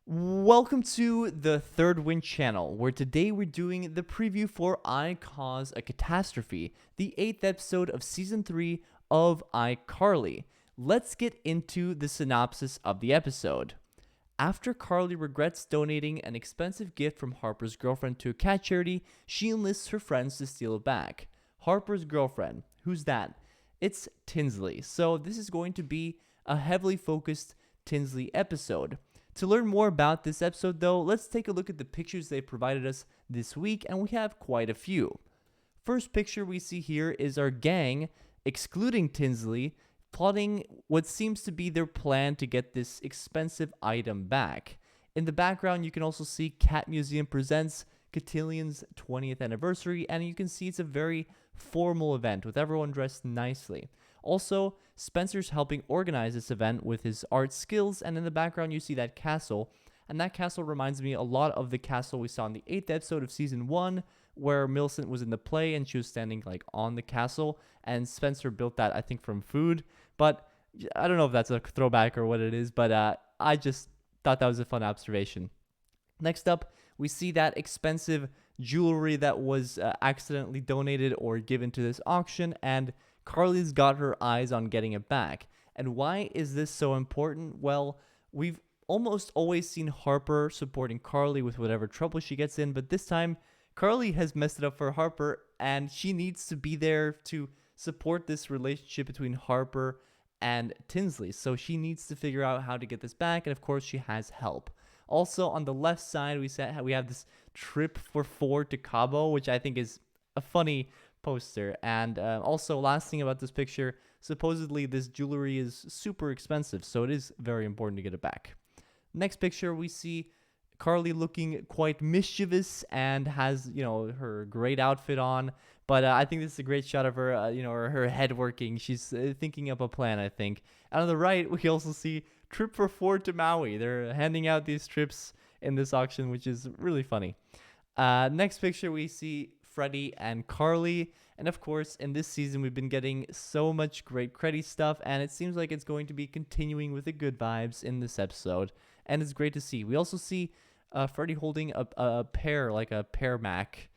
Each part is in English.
Welcome to the Third Win channel, where today we're doing the preview for iCause A Catastrophe, the 8th episode of Season 3 of iCarly. Let's get into the synopsis of the episode. After Carly regrets donating an expensive gift from Harper's girlfriend to a cat charity, she enlists her friends to steal it back. Harper's girlfriend, who's that? It's Tinsley. So this is going to be a heavily focused Tinsley episode. To learn more about this episode, though, let's take a look at the pictures they provided us this week, and we have quite a few. First picture we see here is our gang, excluding Tinsley, plotting what seems to be their plan to get this expensive item back. In the background, you can also see Cat Museum presents Cotillion's 20th anniversary, and you can see it's a very formal event with everyone dressed nicely. Also, Spencer's helping organize this event with his art skills, and in the background you see that castle, and that castle reminds me a lot of the castle we saw in the 8th episode of Season 1, where Millicent was in the play and she was standing on the castle, and Spencer built that, I think, from food, but I don't know if that's a throwback or what it is, but I just thought that was a fun observation. Next up, we see that expensive jewelry that was accidentally donated or given to this auction, and Carly's got her eyes on getting it back. And why is this so important? Well, we've almost always seen Harper supporting Carly with whatever trouble she gets in, but this time Carly has messed it up for Harper, and she needs to be there to support this relationship between Harper and Tinsley. So she needs to figure out how to get this back, and of course she has help. Also, on the left side, we have this trip for four to Cabo, which I think is a funny poster. And also, last thing about this picture, supposedly this jewelry is super expensive, so it is very important to get it back. Next picture, we see Carly looking quite mischievous and has, her great outfit on. But I think this is a great shot of her, her head working. She's thinking up a plan, I think. And on the right, we also see trip for four to Maui. They're handing out these trips in this auction, which is really funny. Next picture, we see Freddie and Carly. And of course, in this season, we've been getting so much great Freddie stuff, and it seems like it's going to be continuing with the good vibes in this episode. And it's great to see. We also see Freddie holding a pear, like a pear mac,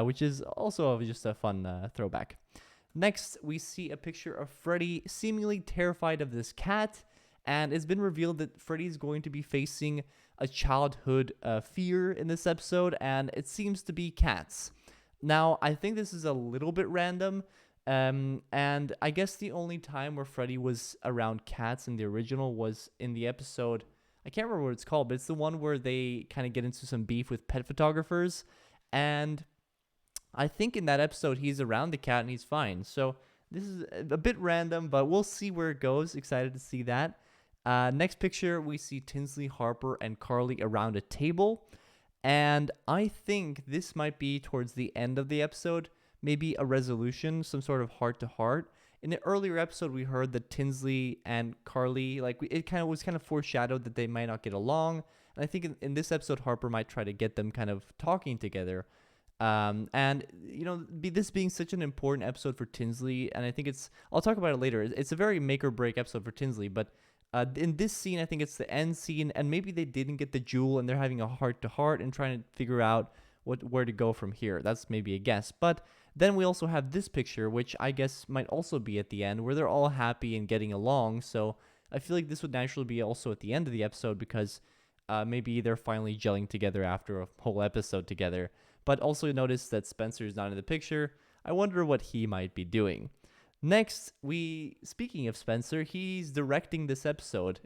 which is also just a fun throwback. Next, we see a picture of Freddie seemingly terrified of this cat, and it's been revealed that Freddie's going to be facing a childhood fear in this episode, and it seems to be cats. Now, I think this is a little bit random, and I guess the only time where Freddie was around cats in the original was in the episode, I can't remember what it's called, but it's the one where they kind of get into some beef with pet photographers, and I think in that episode he's around the cat and he's fine. So this is a bit random, but we'll see where it goes. Excited to see that. Next picture, we see Tinsley, Harper, and Carly around a table. And I think this might be towards the end of the episode, maybe a resolution, some sort of heart-to-heart. In the earlier episode, we heard that Tinsley and Carly, it was kind of foreshadowed that they might not get along. And I think in this episode, Harper might try to get them kind of talking together. This being such an important episode for Tinsley, and I think I'll talk about it later. It's a very make or break episode for Tinsley, but in this scene, I think it's the end scene, and maybe they didn't get the jewel, and they're having a heart-to-heart and trying to figure out where to go from here. That's maybe a guess. But then we also have this picture, which I guess might also be at the end, where they're all happy and getting along. So I feel like this would naturally be also at the end of the episode, because maybe they're finally gelling together after a whole episode together. But also notice that Spencer's not in the picture. I wonder what he might be doing. Next, speaking of Spencer, he's directing this episode,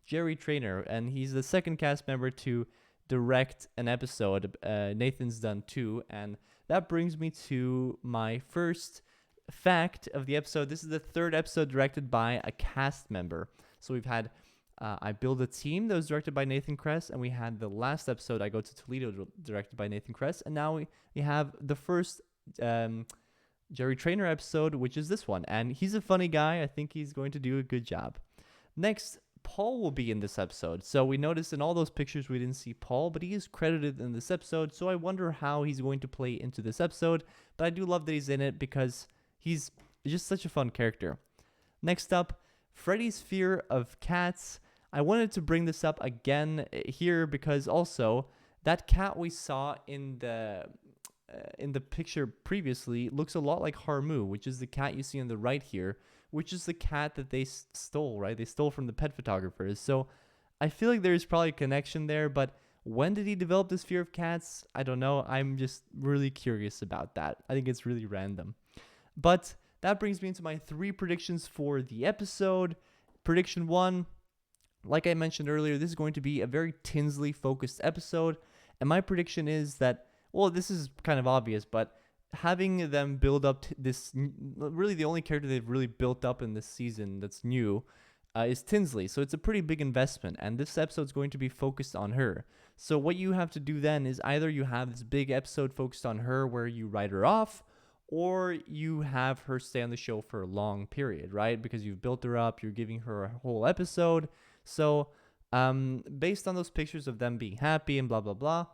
Jerry Trainer, and he's the second cast member to direct an episode. Nathan's done 2, and that brings me to my first fact of the episode. This is the 3rd episode directed by a cast member. So we've had I Build a Team that was directed by Nathan Kress, and we had the last episode, I Go to Toledo, directed by Nathan Kress, and now we have the first Jerry Trainer episode, which is this one, and he's a funny guy. I think he's going to do a good job. Next, Paul will be in this episode. So we noticed in all those pictures we didn't see Paul, but he is credited in this episode, so I wonder how he's going to play into this episode, but I do love that he's in it because he's just such a fun character. Next up, Freddie's fear of cats. I wanted to bring this up again here because also that cat we saw in the picture previously looks a lot like Harmu, which is the cat you see on the right here, which is the cat that they stole, right? They stole from the pet photographers. So I feel like there's probably a connection there, but when did he develop this fear of cats? I don't know. I'm just really curious about that. I think it's really random. But that brings me into my 3 predictions for the episode. Prediction 1, like I mentioned earlier, this is going to be a very Tinsley focused episode. And my prediction is that, well, this is kind of obvious, but having them build up this, really the only character they've really built up in this season that's new is Tinsley. So it's a pretty big investment, and this episode's going to be focused on her. So what you have to do then is either you have this big episode focused on her where you write her off, or you have her stay on the show for a long period, right? Because you've built her up, you're giving her a whole episode. So based on those pictures of them being happy and blah, blah, blah,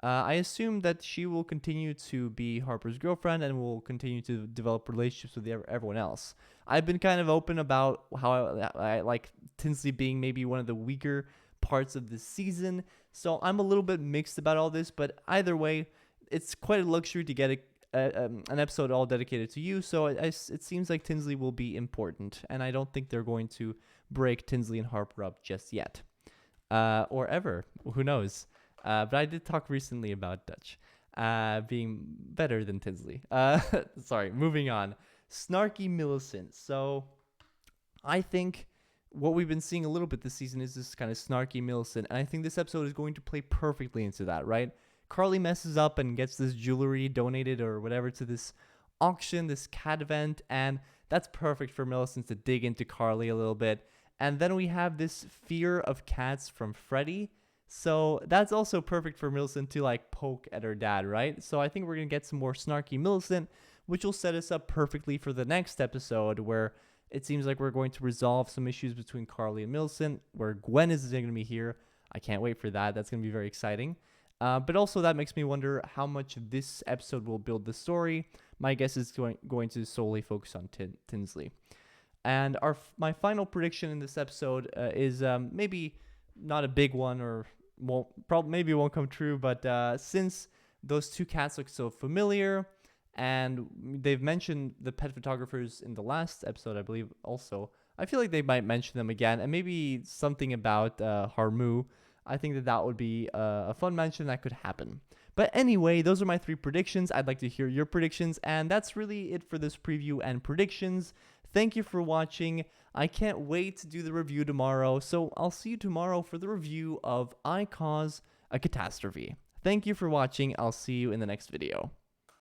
I assume that she will continue to be Harper's girlfriend and will continue to develop relationships with everyone else. I've been kind of open about how I like Tinsley being maybe one of the weaker parts of this season. So I'm a little bit mixed about all this, but either way, it's quite a luxury to get an episode all dedicated to you. So it seems like Tinsley will be important, and I don't think they're going to break Tinsley and Harper up just yet. Or ever. Who knows? But I did talk recently about Dutch being better than Tinsley. Sorry, moving on. Snarky Millicent. So I think what we've been seeing a little bit this season is this kind of snarky Millicent. And I think this episode is going to play perfectly into that, right? Carly messes up and gets this jewelry donated or whatever to this auction, this cat event. And that's perfect for Millicent to dig into Carly a little bit. And then we have this fear of cats from Freddie. So that's also perfect for Millicent to like poke at her dad, right? So I think we're going to get some more snarky Millicent, which will set us up perfectly for the next episode where it seems like we're going to resolve some issues between Carly and Millicent, where Gwen is going to be here. I can't wait for that. That's going to be very exciting. But also that makes me wonder how much this episode will build the story. My guess is going to solely focus on Tinsley. And my final prediction in this episode is maybe not a big one, or maybe it won't come true, but since those 2 cats look so familiar, and they've mentioned the pet photographers in the last episode, I believe also, I feel like they might mention them again, and maybe something about Harmu. I think that would be a fun mention that could happen. But anyway, those are my 3 predictions. I'd like to hear your predictions, and that's really it for this preview and predictions. Thank you for watching. I can't wait to do the review tomorrow, so I'll see you tomorrow for the review of iCause, A Cat-Astrophe. Thank you for watching. I'll see you in the next video.